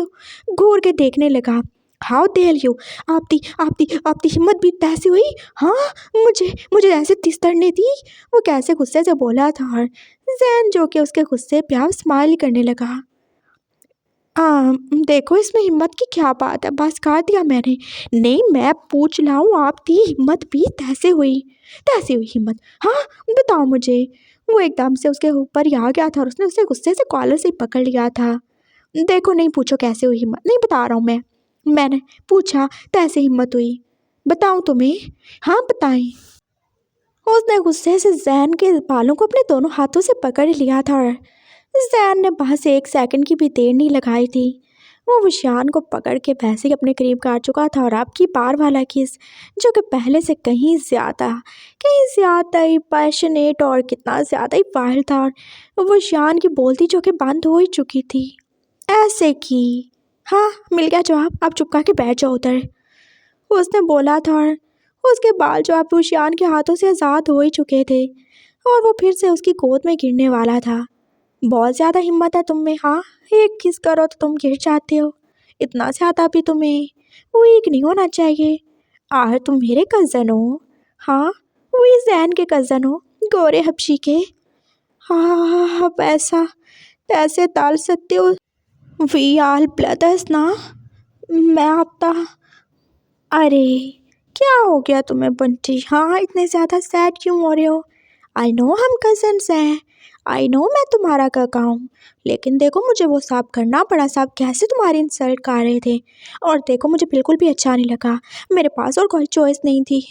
घूर के देखने लगा। हाउ डेयर यू, आपकी हिम्मत भी कैसे हुई? हाँ, मुझे मुझे ऐसे तिस्तरने दी। वो कैसे गुस्से से बोला था और जैन जो कि उसके गुस्से पे अब स्माइल करने लगा। देखो इसमें हिम्मत की क्या बात है, बस कर दिया मैंने। नहीं, मैं पूछ रहा हूँ आपकी हिम्मत भी तैसे हुई हिम्मत। हाँ, बताओ मुझे। वो एकदम से उसके ऊपर ही आ गया था और उसने उसे गुस्से से कॉलर से ही पकड़ लिया था। देखो, नहीं पूछो कैसे हुई हिम्मत, नहीं बता रहा हूँ मैंने पूछा कैसे हिम्मत हुई, बताऊँ तुम्हें? हाँ बताएं। उसने गुस्से से जैन के बालों को अपने दोनों हाथों से पकड़ लिया था और जैन ने बस एक सेकंड की भी देर नहीं लगाई थी। वो विशान को पकड़ के वैसे ही अपने करीब काट चुका था और अब की बार वाला किस जो कि पहले से कहीं ज़्यादा ही पैशनेट और कितना ज़्यादा ही वाइल्ड था। और विशान की बोलती जो कि बंद हो ही चुकी थी। ऐसे की, हाँ मिल गया जवाब, अब चुप करके बैठ जाओ उधर, उसने बोला था। और उसके बाल जो अब रुशियान के हाथों से आज़ाद हो ही चुके थे और वो फिर से उसकी गोद में गिरने वाला था। बहुत ज़्यादा हिम्मत है तुम में, हाँ? एक किस करो तो तुम गिर जाते हो, इतना ज़्यादा भी तुम्हें वीक नहीं होना चाहिए। आह, तुम मेरे कज़न हो, हाँ वही जैन के कज़न हो, गोरे हबशी के। हाँ अब ऐसा कैसे टाल सकते हो? वी आल ब्रदर्स ना, मैं आपका। अरे क्या हो गया तुम्हें बंटी? हाँ इतने ज़्यादा सैड क्यों हो रहे हो? आई नो हम कजन्स हैं, आई नो मैं तुम्हारा काका हूँ, लेकिन देखो मुझे वो सब करना पड़ा। सब कैसे तुम्हारी इंसल्ट कर रहे थे और देखो मुझे बिल्कुल भी अच्छा नहीं लगा। मेरे पास और कोई चॉइस नहीं थी।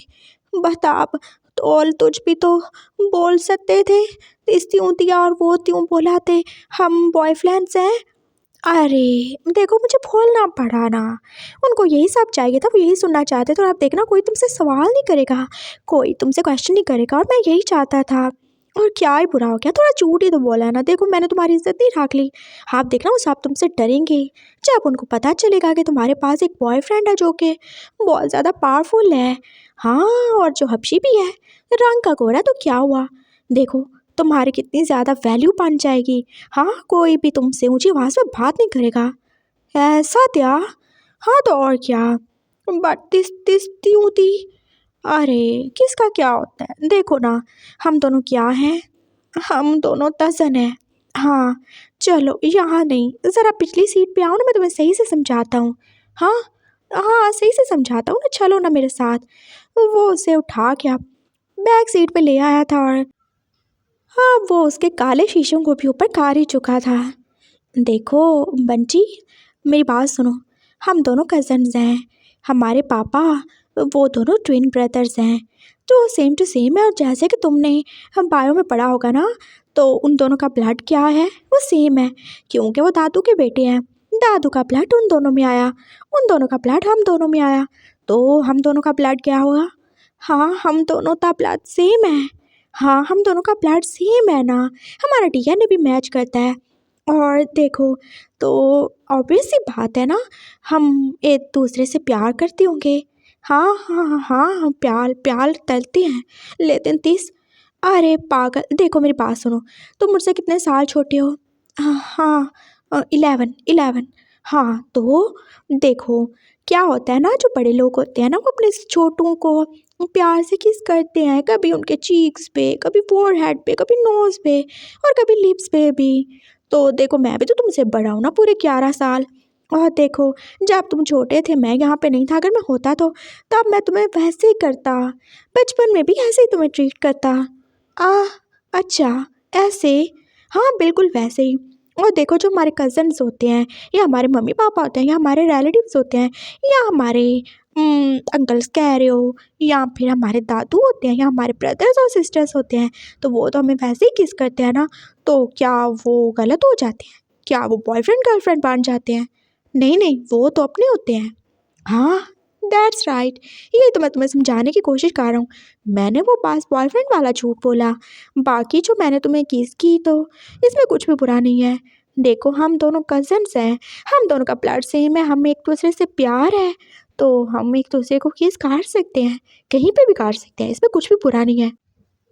बता अब तो, और तुझ भी तो बोल सकते थे, इस त्यों दिया और वो त्यों बोला थे, हम बॉयफ्रेंड्स हैं। अरे देखो मुझे बोलना पड़ा ना, उनको यही सब चाहिए था, वो यही सुनना चाहते थे। और आप देखना कोई तुमसे सवाल नहीं करेगा, कोई तुमसे क्वेश्चन नहीं करेगा और मैं यही चाहता था। और क्या ही बुरा हो गया, थोड़ा झूठ ही तो बोला है ना। देखो मैंने तुम्हारी इज्जत नहीं रख ली। आप देखना वो सब तुमसे डरेंगे जब उनको पता चलेगा कि तुम्हारे पास एक बॉयफ्रेंड है जो कि बहुत ज़्यादा पावरफुल है। हाँ, और जो हबशी भी है, रंग का गोरा, तो क्या हुआ? देखो तुम्हारी कितनी ज़्यादा वैल्यू बन जाएगी। हाँ, कोई भी तुमसे ऊंची आवाज़ में बात नहीं करेगा। ऐसा क्या? हाँ तो और क्या, बट तिस तिस त्यों थी। अरे किसका क्या होता है, देखो ना हम दोनों क्या हैं, हम दोनों कज़न हैं। हाँ चलो यहाँ नहीं, ज़रा पिछली सीट पे आओ ना, मैं तुम्हें सही से समझाता हूँ। हाँ हाँ सही से समझाता हूँ ना, चलो ना मेरे साथ। वो उसे उठा के आप बैक सीट पे ले आया था और हाँ वो उसके काले शीशों को भी ऊपर कार ही चुका था। देखो बंटी, मेरी बात सुनो, हम दोनों कज़न्स हैं, हमारे पापा वो दोनों ट्विन ब्रदर्स हैं, तो सेम टू सेम है। और जैसे कि तुमने हम बायो में पढ़ा होगा ना, तो उन दोनों का ब्लड क्या है, वो सेम है, क्योंकि वो दादू के बेटे हैं। दादू का ब्लड उन दोनों में आया, उन दोनों का ब्लड हम दोनों में आया, तो हम दोनों का ब्लड क्या होगा? हाँ हम दोनों का ब्लड सेम है। हाँ हम दोनों का ब्लड सेम है ना, हमारा डीएनए भी मैच करता है। और देखो तो ऑब्वियस सी बात है ना, हम एक दूसरे से प्यार करते होंगे। हाँ हाँ हाँ हाँ, हम प्यार प्यार करते हैं, लेकिन तीस, अरे पागल, देखो मेरी बात सुनो, तुम मुझसे कितने साल छोटे हो? हाँ 11 11। हाँ तो देखो क्या होता है ना, जो बड़े लोग होते हैं ना, वो अपने छोटों को प्यार से किस करते हैं, कभी उनके चीक्स पे, कभी फोरहेड पे, कभी नोज़ पे और कभी लिप्स पे भी। तो देखो मैं भी तो तुमसे बड़ा हूँ ना, पूरे 11 साल। और देखो जब तुम छोटे थे मैं यहाँ पे नहीं था, अगर मैं होता तो तब मैं तुम्हें वैसे ही करता, बचपन में भी ऐसे ही तुम्हें ट्रीट करता। आ अच्छा, ऐसे? हाँ बिल्कुल वैसे ही। और देखो जो हमारे कज़न्स होते हैं, या हमारे मम्मी पापा होते हैं, या हमारे रिलेटिव्स होते हैं, या हमारे अंकल्स कह रहे हो, या फिर हमारे दादू होते हैं, या हमारे ब्रदर्स और सिस्टर्स होते हैं, तो वो तो हमें वैसे ही किस करते हैं ना, तो क्या वो गलत हो जाते हैं? क्या वो बॉयफ्रेंड गर्लफ्रेंड बन जाते हैं? नहीं नहीं, वो तो अपने होते हैं। हाँ दैट्स राइट, ये तो मैं तुम्हें समझाने की कोशिश कर रहा हूँ। मैंने वो पास बॉयफ्रेंड वाला झूठ बोला, बाकी जो मैंने तुम्हें किस की, तो इसमें कुछ भी बुरा नहीं है। देखो हम दोनों कज़न्स हैं, हम दोनों का ब्लड सेम है, हम एक दूसरे से प्यार है, तो हम एक दूसरे को किस कर सकते हैं, कहीं पे भी कर सकते हैं, इसमें कुछ भी बुरा नहीं है।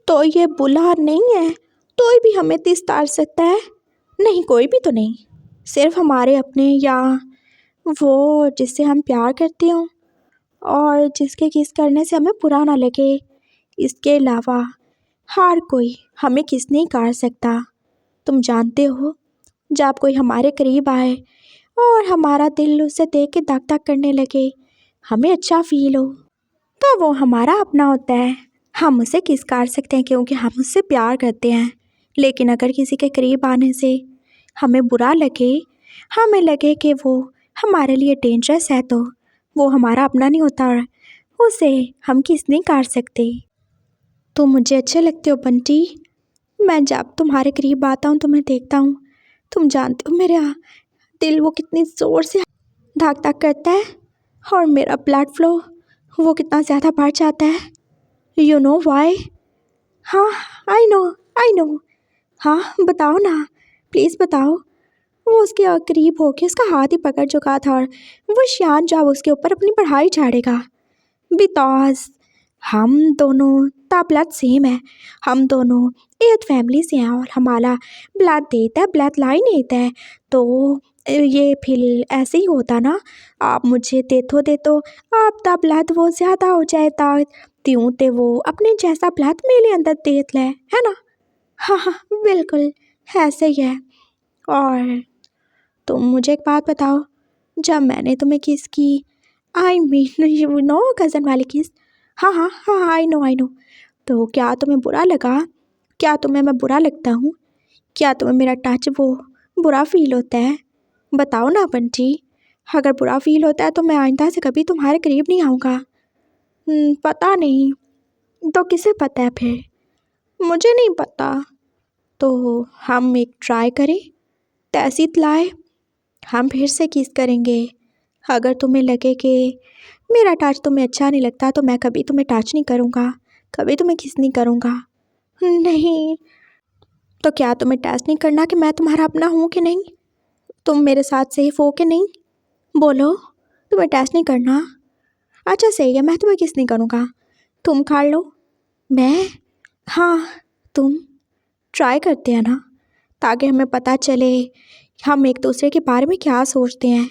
तो ये बुला नहीं है, कोई भी हमें तीस तार सकता है? नहीं कोई भी तो नहीं, सिर्फ हमारे अपने, या वो जिससे हम प्यार करते हो और जिसके किस करने से हमें बुरा ना लगे। इसके अलावा हर कोई हमें किस नहीं कर सकता। तुम जानते हो, जब कोई हमारे करीब आए और हमारा दिल उसे देख के धक धक करने लगे, हमें अच्छा फील हो, तो वो हमारा अपना होता है। हम उसे किस कर सकते हैं क्योंकि हम उससे प्यार करते हैं। लेकिन अगर किसी के करीब आने से हमें बुरा लगे, हमें लगे कि वो हमारे लिए डेंजरस है, तो वो हमारा अपना नहीं होता और उसे हम किस नहीं कर सकते। तुम मुझे अच्छे लगते हो बंटी। मैं जब तुम्हारे करीब आता हूँ, तुम्हें देखता हूँ, तुम जानते हो मेरा दिल वो कितनी ज़ोर से धक धक करता है और मेरा ब्लड फ्लो वो कितना ज़्यादा बढ़ जाता है। You know why? हाँ, आई नो। हाँ बताओ ना, प्लीज़ बताओ। वो उसके करीब होके उसका हाथ ही पकड़ चुका था और वो शान जब उसके ऊपर अपनी पढ़ाई झाड़ेगा। बिकॉज हम दोनों का ब्लड सेम है, हम दोनों एक फैमिली से हैं और हमारा ब्लड देता है, ब्लड लाइन देता है। तो ये फिर ऐसे ही होता ना, आप मुझे दे तो आप ता ब्लड वो ज़्यादा हो जाए ता त्यों ते वो अपने जैसा ब्लड मेरे अंदर देत ले, है ना। हाँ हाँ बिल्कुल ऐसे ही है। और तुम मुझे एक बात बताओ, जब मैंने तुम्हें किस की, I mean you know cousin वाली किस, हाँ हाँ हाँ आई नो, तो क्या तुम्हें बुरा लगा? क्या तुम्हें मैं बुरा लगता हूँ? क्या तुम्हें मेरा टच वो बुरा फील होता है? बताओ ना बंटी। अगर बुरा फील होता है तो मैं आइंदा से कभी तुम्हारे करीब नहीं आऊँगा। पता नहीं, तो किसे पता है फिर? मुझे नहीं पता। तो हम एक ट्राई करें, तैसीत लाए, हम फिर से किस करेंगे। अगर तुम्हें लगे कि मेरा टच तुम्हें अच्छा नहीं लगता तो मैं कभी तुम्हें टच नहीं करूँगा, कभी तुम्हें किस नहीं करूँगा। नहीं, तो क्या तुम्हें टेस्ट नहीं करना कि मैं तुम्हारा अपना हूँ कि नहीं? तुम मेरे साथ सेफ हो कि नहीं? बोलो, तुम्हें टेस्ट नहीं करना? अच्छा सही है, मैं तुम्हें किस नहीं करूँगा। तुम खा लो। मैं? हाँ तुम। ट्राई करते हैं ना, ताकि हमें पता चले हम एक दूसरे के बारे में क्या सोचते हैं,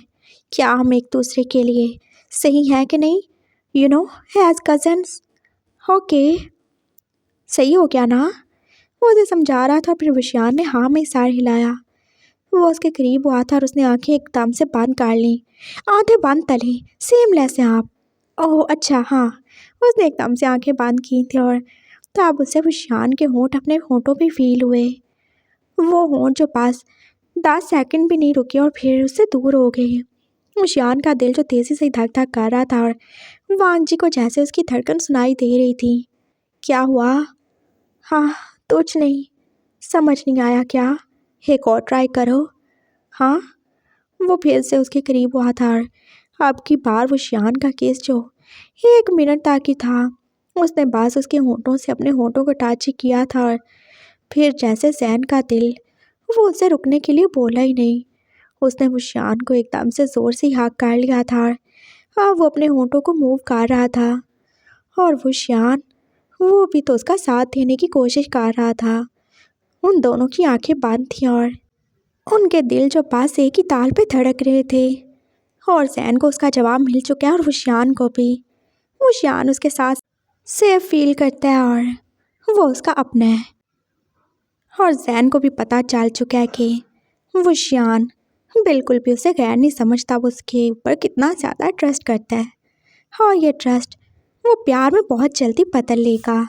क्या हम एक दूसरे के लिए सही हैं कि नहीं, you know as cousins. Okay, सही हो गया ना? वो उसे समझा रहा था, फिर विशान ने हाँ में सर हिलाया। वो उसके करीब हुआ था और उसने आंखें एकदम से बंद कर ली, आंखें बंद तली सेम लेस हैं आप। ओह अच्छा हाँ, उसने एकदम से आंखें बंद की थी और तब उसे विशान के होंठ अपने होंठों पे फील हुए। वो होंठ जो पास 10 सेकंड भी नहीं रुके और फिर उससे दूर हो गए। मुशियान का दिल जो तेज़ी से धक धक कर रहा था और वांगजी को जैसे उसकी धड़कन सुनाई दे रही थी। क्या हुआ? हाँ कुछ नहीं, समझ नहीं आया क्या? एक और ट्राई करो। हाँ। वो फिर से उसके करीब हुआ था और अब की बार वो शियान का केस जो 1 मिनट तक ही था, उसने बस उसके होंठों से अपने होंठों को टच ही किया था और फिर जैसे जैन का दिल वो उसे रुकने के लिए बोला ही नहीं। उसने वो शान को एकदम से ज़ोर से हाथ कर लिया था और अब वो अपने होंठों को मूव कर रहा था और वो शान वो भी तो उसका साथ देने की कोशिश कर रहा था। उन दोनों की आंखें बंद थीं और उनके दिल जो पास एक ही ताल पे धड़क रहे थे। और जैन को उसका जवाब मिल चुका है और वो शान को भी। वो शान उसके साथ सेफ फील करता है और वो उसका अपना है। और जैन को भी पता चल चुका है कि वो शान बिल्कुल भी उसे गैर नहीं समझता, वो उसके ऊपर कितना ज़्यादा ट्रस्ट करता है। और ये ट्रस्ट वो प्यार में बहुत जल्दी बदल लेगा।